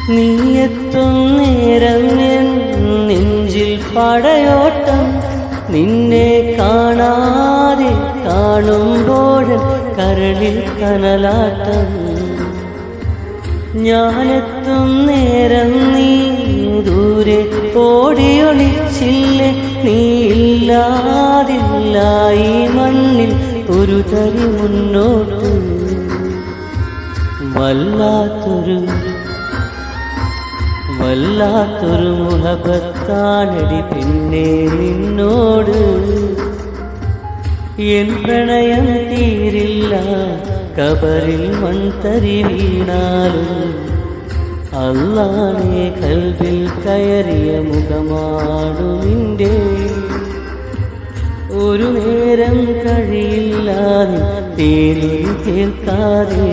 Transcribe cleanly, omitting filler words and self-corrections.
നീയെത്തും നേരം എൻ നെഞ്ചിൽ പടയോട്ടം, നിന്നെ കാണാതെ കാണുമ്പോൾ കരളിൽ കനലാട്ടം. ഞാനെത്തും നേരം നീ ദൂരെ ഓടിയൊളിച്ചില്ലേ, നീ ഇല്ലാതില്ല ഈ മണ്ണിൽ ഒരു തരി മുന്നോട്ട്. വല്ലാത്തൊരു മുഹബത്താണടി പിന്നെ നിന്നോട്. എൻ പ്രണയം തീരില്ല കബറിൽ മൺതരി വീണാലും, അല്ലാഹുവേ ഖൽബിൽ കയറിയ മുഖമാണു നിന്റെ. ഒരു നേരം കഴിയില്ലാതെ തേനൊരു കേൾക്കാതെ